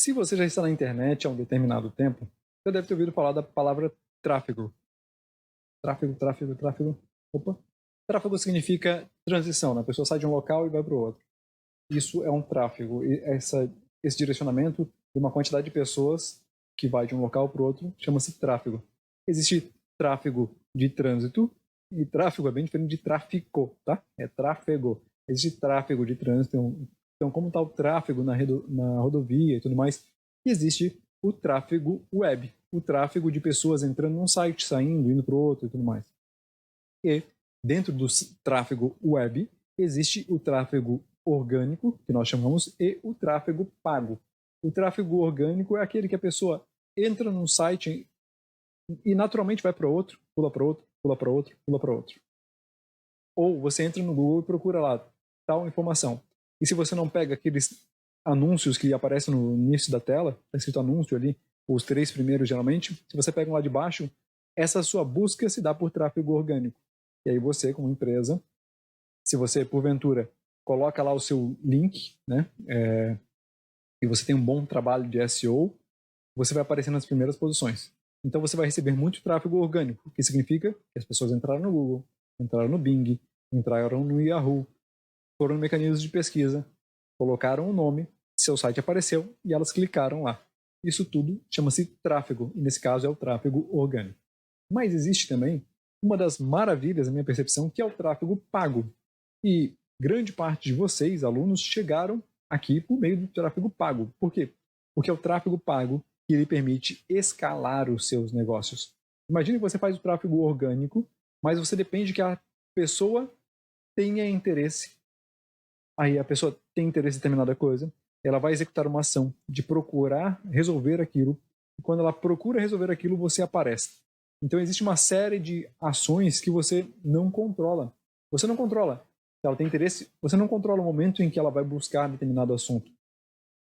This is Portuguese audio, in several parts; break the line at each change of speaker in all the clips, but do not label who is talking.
Se você já está na internet há um determinado tempo, você deve ter ouvido falar da palavra tráfego. Tráfego, tráfego, tráfego. Opa. Tráfego significa transição, né? A pessoa sai de um local e vai para o outro. Isso é um tráfego. E esse direcionamento de uma quantidade de pessoas que vai de um local para o outro chama-se tráfego. Existe tráfego de trânsito, e tráfego é bem diferente de tráfico, tá? É tráfego. Existe tráfego de trânsito. Então, como está o tráfego na rodovia e tudo mais, existe o tráfego web, o tráfego de pessoas entrando num site, saindo, indo para o outro e tudo mais. E dentro do tráfego web, existe o tráfego orgânico, que nós chamamos, e o tráfego pago. O tráfego orgânico é aquele que a pessoa entra num site e naturalmente vai para outro, pula para outro, pula para outro, pula para outro. Ou você entra no Google e procura lá tal informação. E se você não pega aqueles anúncios que aparecem no início da tela, está escrito anúncio ali, os 3 primeiros geralmente, se você pega lá de baixo, essa sua busca se dá por tráfego orgânico. E aí você, como empresa, se você, porventura, coloca lá o seu link, né, e você tem um bom trabalho de SEO, você vai aparecer nas primeiras posições. Então você vai receber muito tráfego orgânico, que significa que as pessoas entraram no Google, entraram no Bing, entraram no Yahoo, foram no mecanismos de pesquisa, colocaram o nome, seu site apareceu e elas clicaram lá. Isso tudo chama-se tráfego, e nesse caso é o tráfego orgânico. Mas existe também uma das maravilhas, na minha percepção, que é o tráfego pago. E grande parte de vocês, alunos, chegaram aqui por meio do tráfego pago. Por quê? Porque é o tráfego pago que lhe permite escalar os seus negócios. Imagine que você faz o tráfego orgânico, mas você depende que a pessoa tenha interesse. Aí a pessoa tem interesse em determinada coisa, ela vai executar uma ação de procurar resolver aquilo, e quando ela procura resolver aquilo, você aparece. Então existe uma série de ações que você não controla. Você não controla. Se ela tem interesse, você não controla o momento em que ela vai buscar determinado assunto.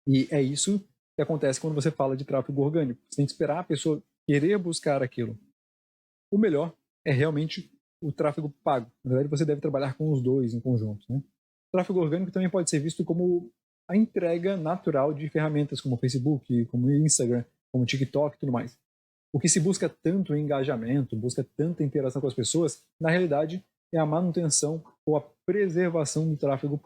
E é isso que acontece quando você fala de tráfego orgânico. Você tem que esperar a pessoa querer buscar aquilo. O melhor é realmente o tráfego pago. Na verdade, você deve trabalhar com os dois em conjunto, né? O tráfego orgânico também pode ser visto como a entrega natural de ferramentas como o Facebook, como o Instagram, como o TikTok e tudo mais. O que se busca tanto engajamento, busca tanta interação com as pessoas, na realidade é a manutenção ou a preservação do tráfego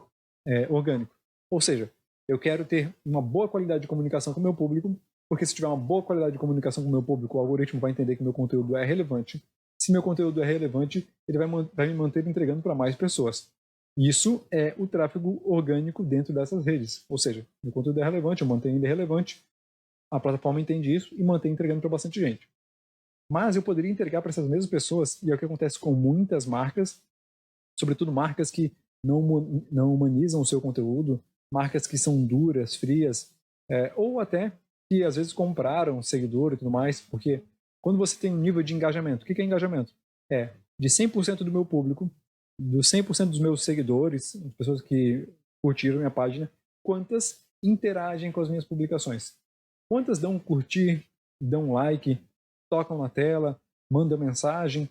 orgânico. Ou seja, eu quero ter uma boa qualidade de comunicação com o meu público, porque se tiver uma boa qualidade de comunicação com o meu público, o algoritmo vai entender que meu conteúdo é relevante. Se meu conteúdo é relevante, ele vai me manter entregando para mais pessoas. Isso é o tráfego orgânico dentro dessas redes. Ou seja, meu conteúdo é relevante, eu mantenho ele relevante, a plataforma entende isso e mantém entregando para bastante gente. Mas eu poderia entregar para essas mesmas pessoas, e é o que acontece com muitas marcas, sobretudo marcas que não humanizam o seu conteúdo, marcas que são duras, frias, ou até que às vezes compraram seguidor e tudo mais, porque quando você tem um nível de engajamento, o que é engajamento? É de 100% do meu público, dos 100% dos meus seguidores, as pessoas que curtiram minha página, quantas interagem com as minhas publicações? Quantas dão um curtir, dão um like, tocam na tela, mandam mensagem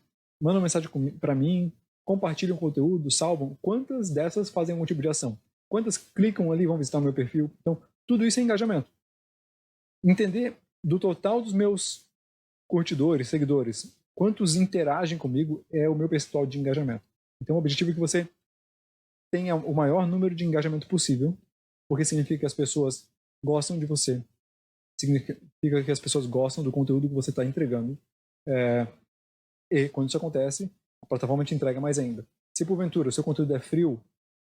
para mim, compartilham conteúdo, salvam? Quantas dessas fazem algum tipo de ação? Quantas clicam ali e vão visitar o meu perfil? Então, tudo isso é engajamento. Entender do total dos meus curtidores, seguidores, quantos interagem comigo é o meu percentual de engajamento. Então, o objetivo é que você tenha o maior número de engajamento possível, porque significa que as pessoas gostam de você, significa que as pessoas gostam do conteúdo que você está entregando. E quando isso acontece, a plataforma te entrega mais ainda. Se porventura o seu conteúdo é frio,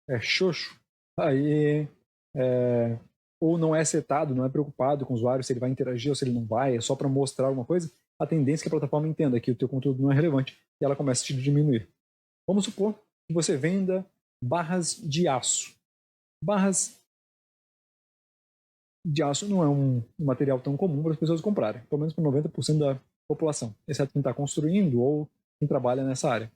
é xoxo, aí ou não é setado, não é preocupado com o usuário se ele vai interagir ou se ele não vai, é só para mostrar alguma coisa, a tendência é que a plataforma entenda que o teu conteúdo não é relevante e ela começa a te diminuir. Vamos supor que você venda barras de aço. Barras de aço não é um material tão comum para as pessoas comprarem, pelo menos para 90% da população, exceto quem está construindo ou quem trabalha nessa área.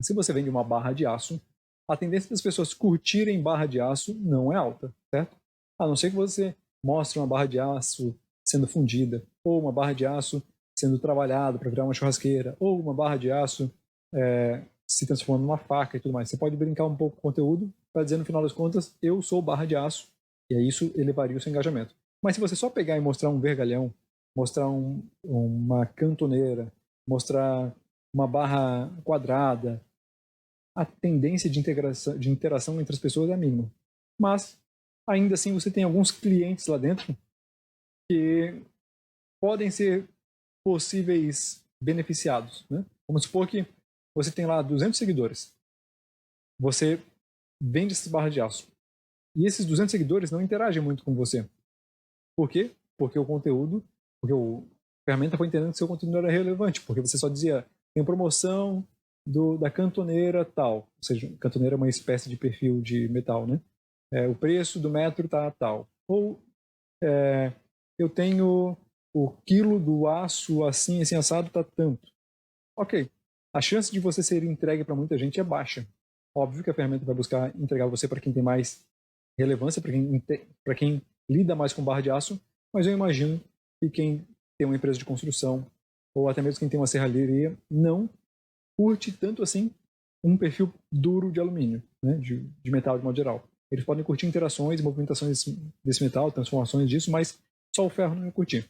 Se você vende uma barra de aço, a tendência das pessoas curtirem barra de aço não é alta, certo? A não ser que você mostre uma barra de aço sendo fundida, ou uma barra de aço sendo trabalhada para virar uma churrasqueira, ou uma barra de aço se transformando numa faca e tudo mais. Você pode brincar um pouco com o conteúdo para dizer no final das contas, eu sou barra de aço, e aí isso elevaria o seu engajamento. Mas se você só pegar e mostrar um vergalhão, mostrar uma cantoneira, mostrar uma barra quadrada, a tendência de interação entre as pessoas é mínima. Mas, ainda assim, você tem alguns clientes lá dentro que podem ser possíveis beneficiados. Né? Vamos supor que você tem lá 200 seguidores. Você vende essas barras de aço. E esses 200 seguidores não interagem muito com você. Por quê? Porque a ferramenta foi entendendo que seu conteúdo não era relevante, porque você só dizia, tem promoção da cantoneira tal, ou seja, cantoneira é uma espécie de perfil de metal, né? O preço do metro tá tal. Ou eu tenho o quilo do aço assim, assim, assado tá tanto. Ok. A chance de você ser entregue para muita gente é baixa. Óbvio que a ferramenta vai buscar entregar você para quem tem mais relevância, para quem lida mais com barra de aço, mas eu imagino que quem tem uma empresa de construção, ou até mesmo quem tem uma serralheria, não curte tanto assim um perfil duro de alumínio, né, de metal de modo geral. Eles podem curtir interações, movimentações desse metal, transformações disso, mas só o ferro não ia curtir.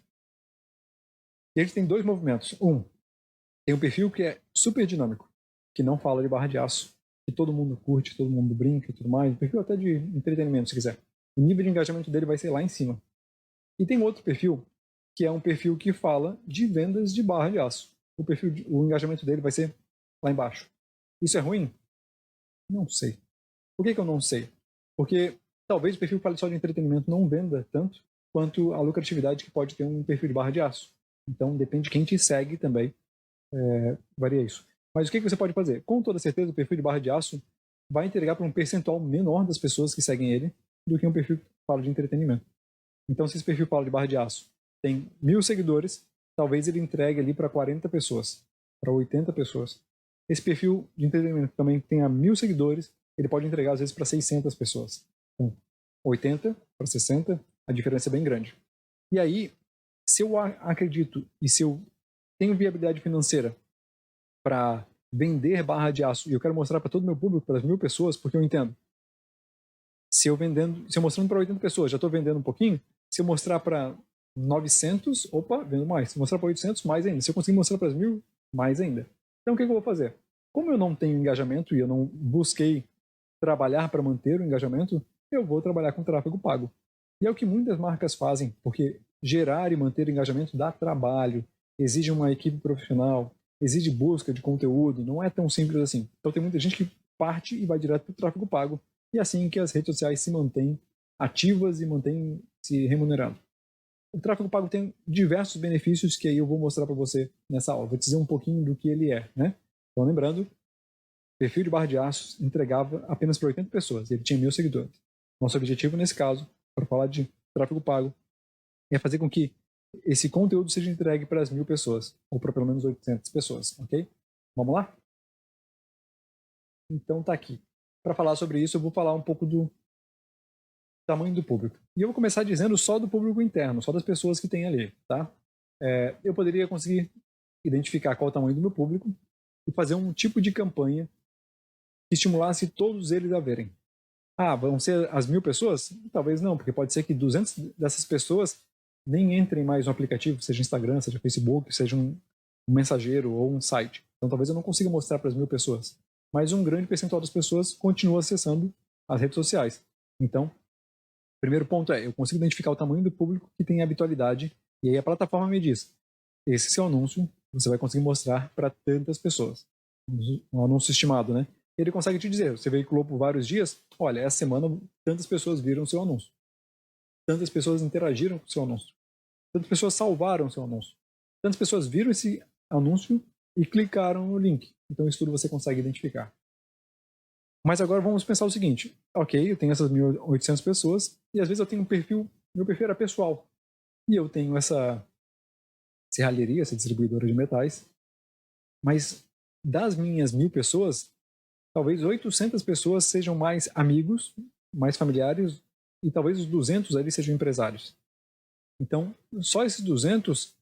E a gente tem dois movimentos. Tem um perfil que é super dinâmico, que não fala de barra de aço, que todo mundo curte, todo mundo brinca e tudo mais. Um perfil até de entretenimento, se quiser. O nível de engajamento dele vai ser lá em cima. E tem outro perfil, que é um perfil que fala de vendas de barra de aço. O engajamento dele vai ser lá embaixo. Isso é ruim? Não sei. Por que eu não sei? Porque talvez o perfil que fale só de entretenimento não venda tanto quanto a lucratividade que pode ter um perfil de barra de aço. Então depende de quem te segue também. Varia isso. Mas o que você pode fazer? Com toda certeza, o perfil de barra de aço vai entregar para um percentual menor das pessoas que seguem ele do que um perfil que fala de entretenimento. Então, se esse perfil fala de barra de aço tem 1.000 seguidores, talvez ele entregue ali para 40 pessoas, para 80 pessoas. Esse perfil de entretenimento também tenha 1.000 seguidores, ele pode entregar às vezes para 600 pessoas. Então, 80 para 60, a diferença é bem grande. E aí, se eu acredito e se eu tenho viabilidade financeira para vender barra de aço e eu quero mostrar para todo o meu público, para as 1.000 pessoas, porque eu entendo. Se eu mostrando para 80 pessoas, já estou vendendo um pouquinho. Se eu mostrar para 900, opa, vendo mais. Se eu mostrar para 800, mais ainda. Se eu conseguir mostrar para as 1.000, mais ainda. Então o que eu vou fazer? Como eu não tenho engajamento e eu não busquei trabalhar para manter o engajamento, eu vou trabalhar com tráfego pago. E é o que muitas marcas fazem, porque gerar e manter engajamento dá trabalho, exige uma equipe profissional, exige busca de conteúdo, não é tão simples assim. Então tem muita gente que parte e vai direto para o tráfego pago, e é assim que as redes sociais se mantêm ativas e mantêm se remunerando. O tráfego pago tem diversos benefícios que aí eu vou mostrar para você nessa aula. Vou te dizer um pouquinho do que ele é, né? Então lembrando, perfil de barra de aço entregava apenas para 80 pessoas, ele tinha 1.000 seguidores. Nosso objetivo nesse caso, para falar de tráfego pago, é fazer com que esse conteúdo seja entregue para as 1.000 pessoas, ou para pelo menos 800 pessoas, ok? Vamos lá? Então tá aqui. Para falar sobre isso, eu vou falar um pouco do tamanho do público. E eu vou começar dizendo só do público interno, só das pessoas que tem ali, tá? Eu poderia conseguir identificar qual é o tamanho do meu público e fazer um tipo de campanha que estimulasse todos eles a verem. Ah, vão ser as 1.000 pessoas? Talvez não, porque pode ser que 200 dessas pessoas nem entrem mais no aplicativo, seja Instagram, seja Facebook, seja um mensageiro ou um site. Então talvez eu não consiga mostrar para as 1.000 pessoas. Mas um grande percentual das pessoas continua acessando as redes sociais. Então, o primeiro ponto é, eu consigo identificar o tamanho do público que tem habitualidade, e aí a plataforma me diz, esse seu anúncio você vai conseguir mostrar para tantas pessoas. Um anúncio estimado, né? Ele consegue te dizer, você veiculou por vários dias, olha, essa semana tantas pessoas viram o seu anúncio, tantas pessoas interagiram com o seu anúncio, tantas pessoas salvaram o seu anúncio, tantas pessoas viram esse anúncio e clicaram no link. Então isso tudo você consegue identificar. Mas agora vamos pensar o seguinte, ok, eu tenho essas 1.800 pessoas e às vezes eu tenho meu perfil era pessoal, e eu tenho essa serralheria, essa distribuidora de metais, mas das minhas 1.000 pessoas, talvez 800 pessoas sejam mais amigos, mais familiares, e talvez os 200 ali sejam empresários. Então, só esses 200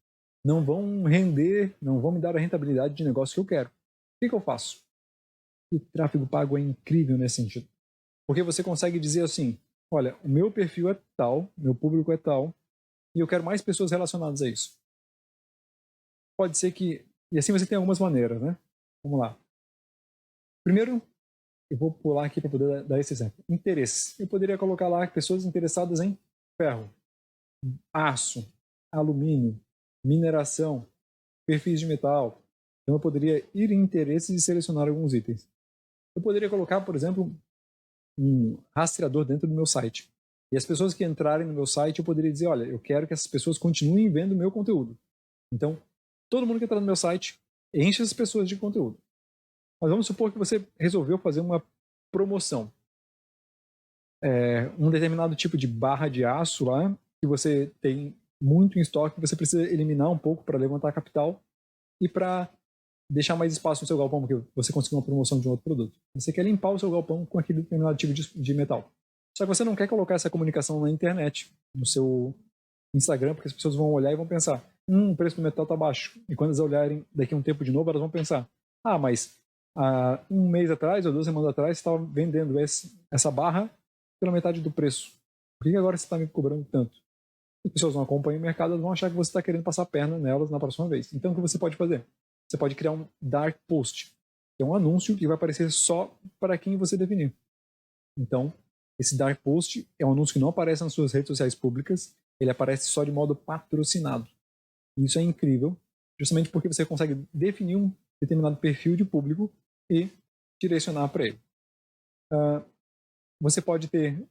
não vão render, não vão me dar a rentabilidade de negócio que eu quero. O que eu faço? E tráfego pago é incrível nesse sentido. Porque você consegue dizer assim, olha, o meu perfil é tal, meu público é tal, e eu quero mais pessoas relacionadas a isso. Pode ser que... E assim você tem algumas maneiras, né? Vamos lá. Primeiro, eu vou pular aqui para poder dar esse exemplo. Interesse. Eu poderia colocar lá pessoas interessadas em ferro, aço, alumínio, mineração, perfis de metal. Então eu poderia ir em interesses e selecionar alguns itens. Eu poderia colocar, por exemplo, um rastreador dentro do meu site. E as pessoas que entrarem no meu site, eu poderia dizer, olha, eu quero que essas pessoas continuem vendo o meu conteúdo. Então, todo mundo que entrar no meu site, enche as pessoas de conteúdo. Mas vamos supor que você resolveu fazer uma promoção. Um determinado tipo de barra de aço lá, que você tem muito em estoque, você precisa eliminar um pouco para levantar capital e para deixar mais espaço no seu galpão, porque você conseguiu uma promoção de um outro produto. Você quer limpar o seu galpão com aquele determinado tipo de metal. Só que você não quer colocar essa comunicação na internet, no seu Instagram, porque as pessoas vão olhar e vão pensar, o preço do metal está baixo. E quando elas olharem daqui a um tempo de novo, elas vão pensar, mas há um mês atrás ou 2 semanas atrás você estava vendendo essa barra pela metade do preço. Por que agora você está me cobrando tanto? As pessoas não acompanham o mercado, elas vão achar que você está querendo passar a perna nelas na próxima vez. Então o que você pode fazer? Você pode criar um dark post, que é um anúncio que vai aparecer só para quem você definir. Então, esse dark post é um anúncio que não aparece nas suas redes sociais públicas, ele aparece só de modo patrocinado. E isso é incrível, justamente porque você consegue definir um determinado perfil de público e direcionar para ele. Você pode ter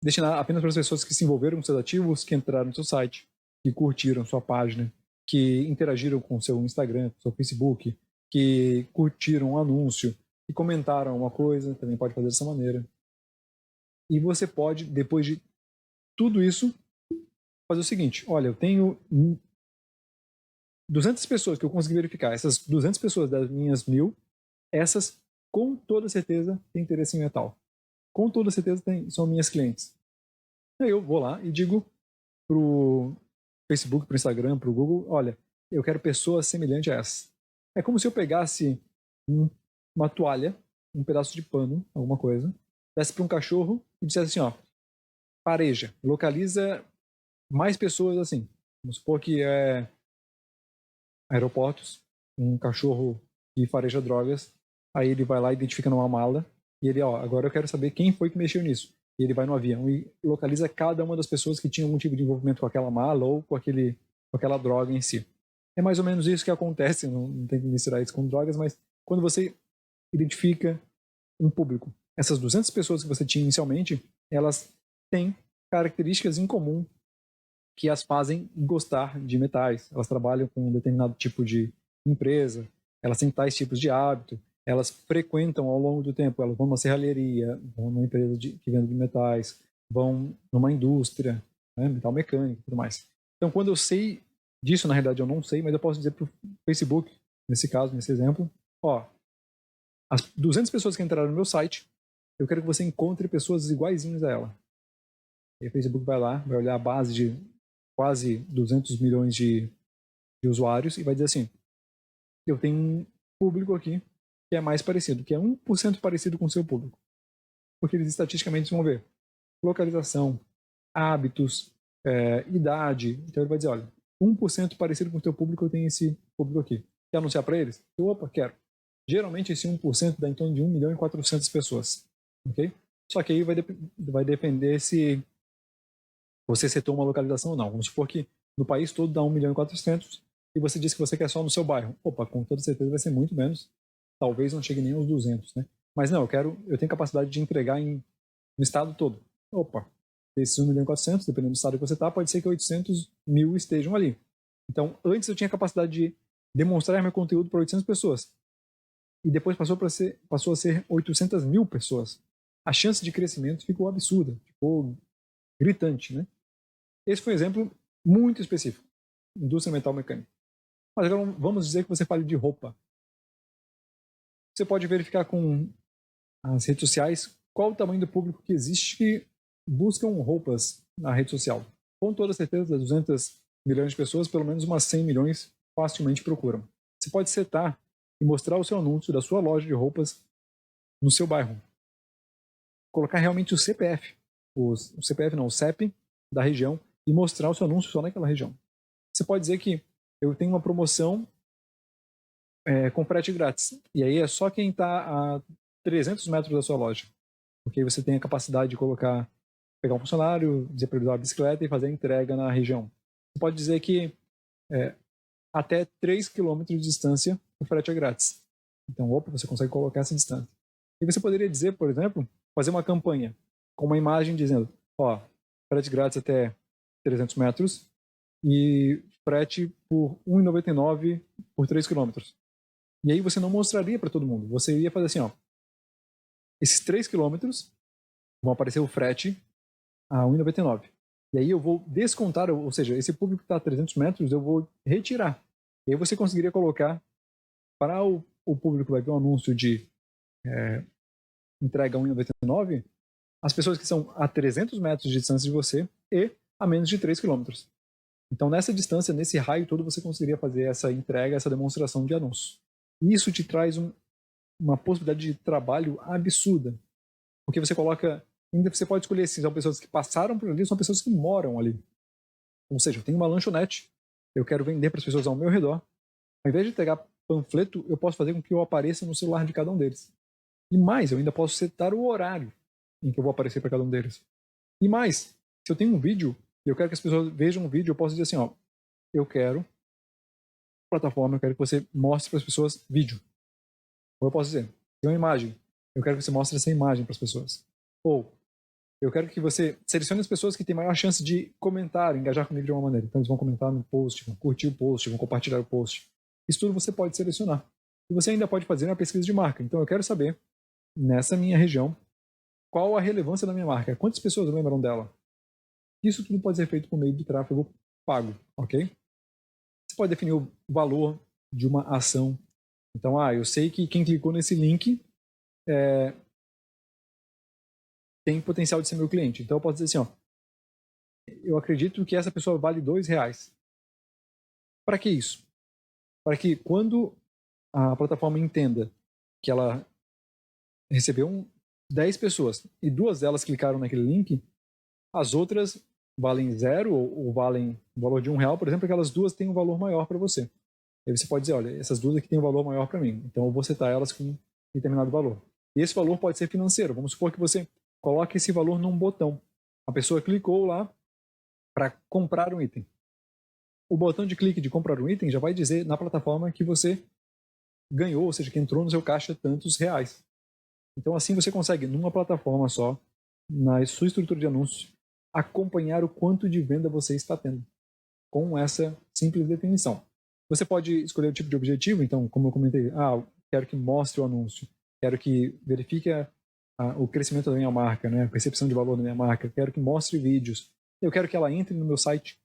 destinar apenas para as pessoas que se envolveram com seus ativos, que entraram no seu site, que curtiram sua página, que interagiram com o seu Instagram, com o seu Facebook, que curtiram um anúncio, que comentaram uma coisa, também pode fazer dessa maneira. E você pode, depois de tudo isso, fazer o seguinte, olha, eu tenho 200 pessoas que eu consegui verificar, essas 200 pessoas das minhas 1000, essas com toda certeza têm interesse em metal. Com toda certeza são minhas clientes. Aí eu vou lá e digo pro Facebook, pro Instagram, pro Google, olha, eu quero pessoas semelhantes a essas. É como se eu pegasse uma toalha, um pedaço de pano, alguma coisa, desse para um cachorro e dissesse assim, pareja, localiza mais pessoas assim. Vamos supor que é aeroportos, um cachorro que fareja drogas, aí ele vai lá e identifica numa mala, e ele, agora eu quero saber quem foi que mexeu nisso. E ele vai no avião e localiza cada uma das pessoas que tinham algum tipo de envolvimento com aquela mala ou com aquela droga em si. É mais ou menos isso que acontece, não tem que misturar isso com drogas, mas quando você identifica um público, essas 200 pessoas que você tinha inicialmente, elas têm características em comum que as fazem gostar de metais. Elas trabalham com um determinado tipo de empresa, elas têm tais tipos de hábito, elas frequentam ao longo do tempo, elas vão numa serralheria, vão numa empresa que vende metais, vão numa indústria, né, metal mecânico e tudo mais. Então, quando eu sei disso, na realidade eu não sei, mas eu posso dizer para o Facebook, nesse caso, nesse exemplo, as 200 pessoas que entraram no meu site, eu quero que você encontre pessoas iguaizinhas a ela. E o Facebook vai lá, vai olhar a base de quase 200 milhões de usuários e vai dizer assim, eu tenho um público aqui que é mais parecido, que é 1% parecido com o seu público. Porque eles estatisticamente vão ver localização, hábitos, idade. Então ele vai dizer, olha, 1% parecido com o teu público, eu tenho esse público aqui. Quer anunciar para eles? Opa, quero. Geralmente esse 1% dá em torno de 1.400.000 pessoas. Ok? Só que aí vai depender se você setou uma localização ou não. Vamos supor que no país todo dá 1.400.000 e você disse que você quer só no seu bairro. Opa, com toda certeza vai ser muito menos. Talvez não chegue nem aos 200, né? Mas não, eu tenho capacidade de entregar no estado todo. Opa, desses 1.400.000, dependendo do estado que você está, pode ser que 800.000 estejam ali. Então, antes eu tinha capacidade de demonstrar meu conteúdo para 800 pessoas. E depois passou a ser 800.000 pessoas. A chance de crescimento ficou absurda, ficou gritante, né? Esse foi um exemplo muito específico. Indústria metal mecânica. Mas agora vamos dizer que você fale de roupa. Você pode verificar com as redes sociais qual o tamanho do público que existe que buscam roupas na rede social. Com toda certeza, das 200 milhões de pessoas, pelo menos umas 100 milhões facilmente procuram. Você pode setar e mostrar o seu anúncio da sua loja de roupas no seu bairro. Colocar realmente o CPF. O CPF não, o CEP da região e mostrar o seu anúncio só naquela região. Você pode dizer que eu tenho uma promoção com frete grátis. E aí é só quem está a 300 metros da sua loja. Porque aí você tem a capacidade de pegar um funcionário, dizer para ele usar a bicicleta e fazer a entrega na região. Você pode dizer que até 3 quilômetros de distância o frete é grátis. Então, você consegue colocar essa distância. E você poderia dizer, por exemplo, fazer uma campanha com uma imagem dizendo, frete grátis até 300 metros e frete por R$ 1,99 por 3 quilômetros. E aí você não mostraria para todo mundo. Você iria fazer assim, esses 3 quilômetros vão aparecer o frete a R$ 1,99. E aí eu vou descontar, ou seja, esse público que está a 300 metros, eu vou retirar. E aí você conseguiria colocar para o público que vai ver um anúncio de entrega a R$ 1,99, as pessoas que são a 300 metros de distância de você e a menos de 3 quilômetros. Então, nessa distância, nesse raio todo, você conseguiria fazer essa entrega, essa demonstração de anúncio. E isso te traz uma possibilidade de trabalho absurda. Porque você coloca... Ainda você pode escolher se são pessoas que passaram por ali ou são pessoas que moram ali. Ou seja, eu tenho uma lanchonete, eu quero vender para as pessoas ao meu redor. Ao invés de pegar panfleto, eu posso fazer com que eu apareça no celular de cada um deles. E mais, eu ainda posso setar o horário em que eu vou aparecer para cada um deles. E mais, se eu tenho um vídeo e eu quero que as pessoas vejam um vídeo, eu posso dizer assim, eu quero plataforma, eu quero que você mostre para as pessoas vídeo. Ou eu posso dizer, tem uma imagem, eu quero que você mostre essa imagem para as pessoas. Ou eu quero que você selecione as pessoas que têm maior chance de comentar, engajar comigo de uma maneira. Então eles vão comentar no post, vão curtir o post, vão compartilhar o post. Isso tudo você pode selecionar. E você ainda pode fazer uma pesquisa de marca. Então eu quero saber, nessa minha região, qual a relevância da minha marca, quantas pessoas lembram dela. Isso tudo pode ser feito por meio de tráfego pago, ok? Você pode definir o valor de uma ação. Então, eu sei que quem clicou nesse link tem potencial de ser meu cliente. Então eu posso dizer assim, eu acredito que essa pessoa vale R$2. Para que isso? Para que quando a plataforma entenda que ela recebeu 10 pessoas e 2 delas clicaram naquele link, as outras valem 0 ou valem o valor de R$1, por exemplo, aquelas 2 têm um valor maior para você. Aí você pode dizer, olha, essas 2 aqui têm um valor maior para mim, então eu vou setar elas com um determinado valor. E esse valor pode ser financeiro. Vamos supor que você coloque esse valor num botão. A pessoa clicou lá para comprar um item. O botão de clique de comprar um item já vai dizer na plataforma que você ganhou, ou seja, que entrou no seu caixa tantos reais. Então assim você consegue, numa plataforma só, na sua estrutura de anúncios, acompanhar o quanto de venda você está tendo, com essa simples definição. Você pode escolher o tipo de objetivo, então, como eu comentei, quero que mostre o anúncio, quero que verifique o crescimento da minha marca, né, a percepção de valor da minha marca, quero que mostre vídeos, eu quero que ela entre no meu site,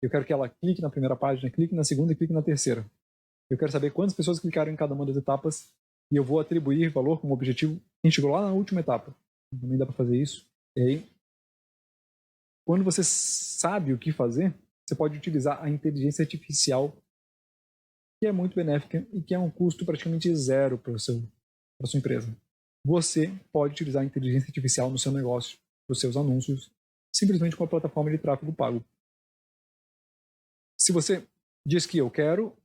eu quero que ela clique na primeira página, clique na segunda e clique na terceira. Eu quero saber quantas pessoas clicaram em cada uma das etapas e eu vou atribuir valor como objetivo quem chegou lá na última etapa. Também dá para fazer isso. E aí, quando você sabe o que fazer, você pode utilizar a inteligência artificial, que é muito benéfica e que é um custo praticamente zero para a sua empresa. Você pode utilizar a inteligência artificial no seu negócio, para os seus anúncios, simplesmente com a plataforma de tráfego pago. Se você diz que eu quero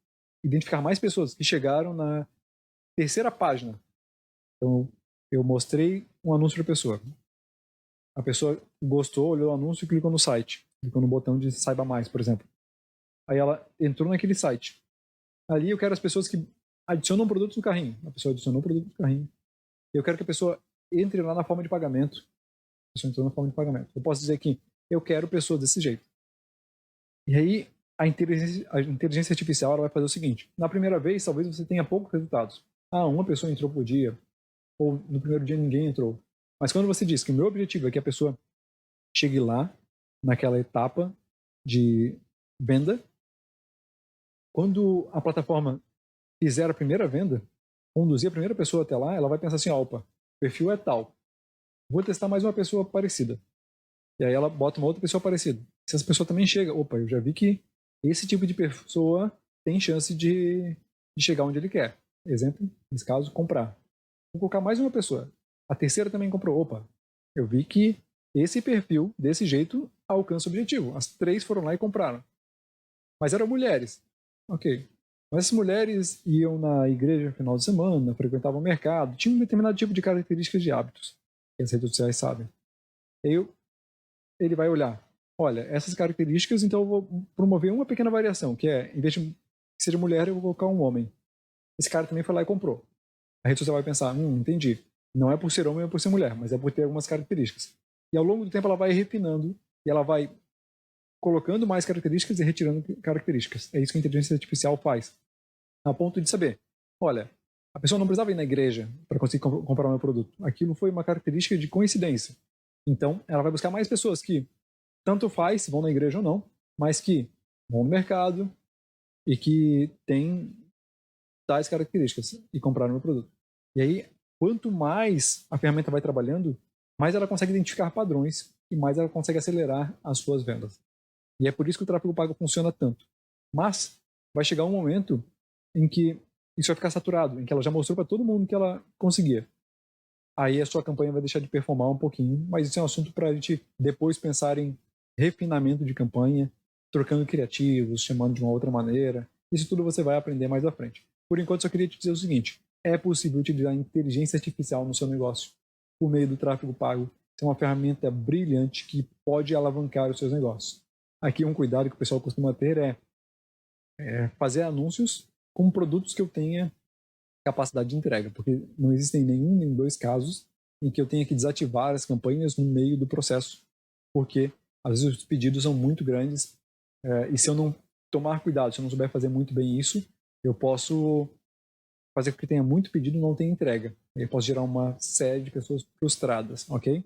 identificar mais pessoas que chegaram na terceira página, então eu mostrei um anúncio para a pessoa. A pessoa gostou, olhou o anúncio e clicou no site. Clicou no botão de saiba mais, por exemplo. Aí ela entrou naquele site. Ali eu quero as pessoas que adicionam produtos no carrinho. A pessoa adicionou o produto no carrinho. Eu quero que a pessoa entre lá na forma de pagamento. A pessoa entrou na forma de pagamento. Eu posso dizer que eu quero pessoas desse jeito. E aí a inteligência artificial ela vai fazer o seguinte. Na primeira vez, talvez você tenha poucos resultados. Uma pessoa entrou por dia. Ou no primeiro dia ninguém entrou. Mas quando você diz que o meu objetivo é que a pessoa chegue lá, naquela etapa de venda, quando a plataforma fizer a primeira venda, conduzir a primeira pessoa até lá, ela vai pensar assim, opa, o perfil é tal, vou testar mais uma pessoa parecida. E aí ela bota uma outra pessoa parecida. Se essa pessoa também chega, opa, eu já vi que esse tipo de pessoa tem chance de chegar onde ele quer. Exemplo, nesse caso, comprar. Vou colocar mais uma pessoa. A terceira também comprou. Opa, eu vi que esse perfil, desse jeito, alcança o objetivo. As 3 foram lá e compraram. Mas eram mulheres. Ok. Mas essas mulheres iam na igreja no final de semana, frequentavam o mercado, tinham um determinado tipo de características de hábitos, que as redes sociais sabem. Aí ele vai olhar, olha, essas características, então eu vou promover uma pequena variação, que é, em vez de que seja mulher, eu vou colocar um homem. Esse cara também foi lá e comprou. A rede social vai pensar, entendi. Não é por ser homem ou por ser mulher, mas é por ter algumas características. E ao longo do tempo ela vai refinando e ela vai colocando mais características e retirando características. É isso que a inteligência artificial faz. A ponto de saber, olha, a pessoa não precisava ir na igreja para conseguir comprar o meu produto. Aquilo foi uma característica de coincidência. Então, ela vai buscar mais pessoas que, tanto faz se vão na igreja ou não, mas que vão no mercado e que têm tais características e compraram o meu produto. E aí, quanto mais a ferramenta vai trabalhando, mais ela consegue identificar padrões e mais ela consegue acelerar as suas vendas. E é por isso que o tráfego pago funciona tanto. Mas vai chegar um momento em que isso vai ficar saturado, em que ela já mostrou para todo mundo que ela conseguia. Aí a sua campanha vai deixar de performar um pouquinho, mas isso é um assunto para a gente depois pensar em refinamento de campanha, trocando criativos, chamando de uma outra maneira. Isso tudo você vai aprender mais à frente. Por enquanto, só queria te dizer o seguinte: é possível utilizar inteligência artificial no seu negócio por meio do tráfego pago. É uma ferramenta brilhante que pode alavancar os seus negócios. Aqui um cuidado que o pessoal costuma ter é fazer anúncios com produtos que eu tenha capacidade de entrega, porque não existem nenhum nem dois casos em que eu tenha que desativar as campanhas no meio do processo, porque às vezes os pedidos são muito grandes e se eu não tomar cuidado, se eu não souber fazer muito bem isso, eu posso fazer com que tenha muito pedido e não tenha entrega. Eu posso gerar uma série de pessoas frustradas, ok?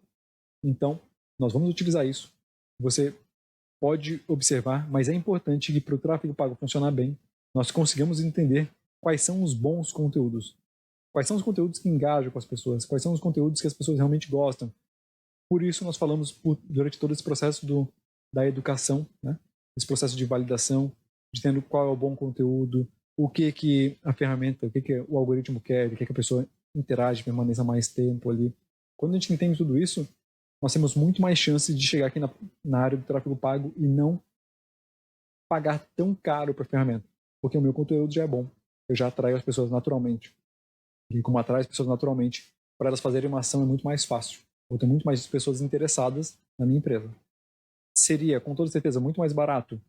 Então, nós vamos utilizar isso. Você pode observar, mas é importante que para o tráfego pago funcionar bem, nós consigamos entender quais são os bons conteúdos. Quais são os conteúdos que engajam com as pessoas? Quais são os conteúdos que as pessoas realmente gostam? Por isso nós falamos durante todo esse processo da educação, né? Esse processo de validação, de tendo qual é o bom conteúdo, o que a ferramenta, o que o algoritmo quer, o que a pessoa interage, permaneça mais tempo ali. Quando a gente entende tudo isso, nós temos muito mais chances de chegar aqui na área do tráfego pago e não pagar tão caro para a ferramenta, porque o meu conteúdo já é bom, eu já atraio as pessoas naturalmente. E como atrai as pessoas naturalmente, para elas fazerem uma ação é muito mais fácil. Vou ter muito mais pessoas interessadas na minha empresa. Seria, com toda certeza, muito mais barato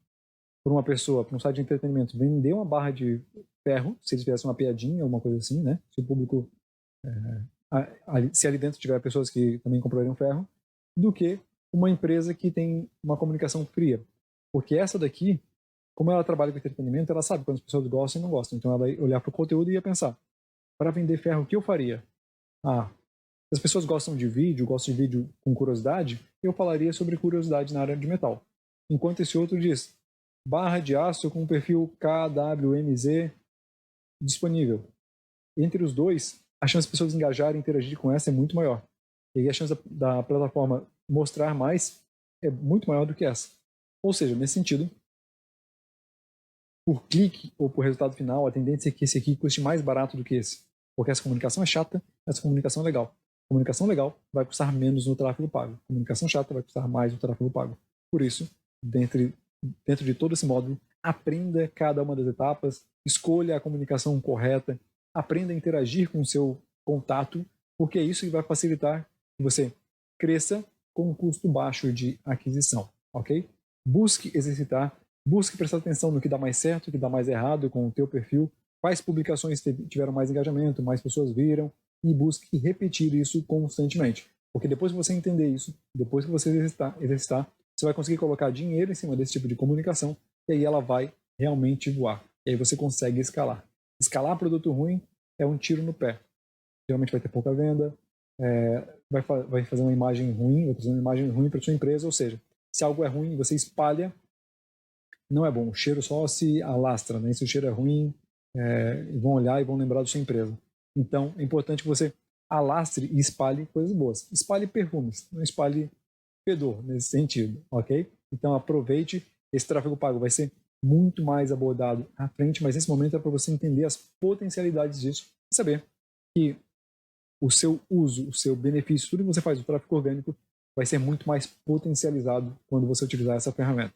para uma pessoa, para um site de entretenimento, vender uma barra de ferro, se eles fizessem uma piadinha ou uma coisa assim, né? Se o público, se ali dentro tiver pessoas que também comprariam ferro, do que uma empresa que tem uma comunicação fria. Porque essa daqui, como ela trabalha com entretenimento, ela sabe quando as pessoas gostam e não gostam. Então ela ia olhar para o conteúdo e ia pensar, para vender ferro, o que eu faria? Se as pessoas gostam de vídeo com curiosidade, eu falaria sobre curiosidade na área de metal. Enquanto esse outro diz, barra de aço com perfil KWMZ disponível. Entre os dois, a chance de pessoas engajarem e interagir com essa é muito maior. E aí a chance da plataforma mostrar mais é muito maior do que essa. Ou seja, nesse sentido, por clique ou por resultado final, a tendência é que esse aqui custe mais barato do que esse. Porque essa comunicação é chata, essa comunicação é legal. Comunicação legal vai custar menos no tráfego pago. Comunicação chata vai custar mais no tráfego pago. Por isso, dentro de todo esse módulo, aprenda cada uma das etapas, escolha a comunicação correta, aprenda a interagir com o seu contato, porque é isso que vai facilitar que você cresça com um custo baixo de aquisição, ok? Busque exercitar, busque prestar atenção no que dá mais certo, o que dá mais errado com o teu perfil, quais publicações tiveram mais engajamento, mais pessoas viram, e busque repetir isso constantemente. Porque depois que você entender isso, depois que você exercitar, você vai conseguir colocar dinheiro em cima desse tipo de comunicação e aí ela vai realmente voar. E aí você consegue escalar. Escalar produto ruim é um tiro no pé. Geralmente vai ter pouca venda, vai fazer uma imagem ruim, vai fazer uma imagem ruim para sua empresa, ou seja, se algo é ruim, você espalha, não é bom. O cheiro só se alastra, né? Se o cheiro é ruim, vão olhar e vão lembrar da sua empresa. Então, é importante que você alastre e espalhe coisas boas. Espalhe perfumes, não espalhe fedor nesse sentido, ok? Então, aproveite. Esse tráfego pago vai ser muito mais abordado à frente, mas nesse momento é para você entender as potencialidades disso e saber que o seu uso, o seu benefício, tudo que você faz do tráfego orgânico vai ser muito mais potencializado quando você utilizar essa ferramenta.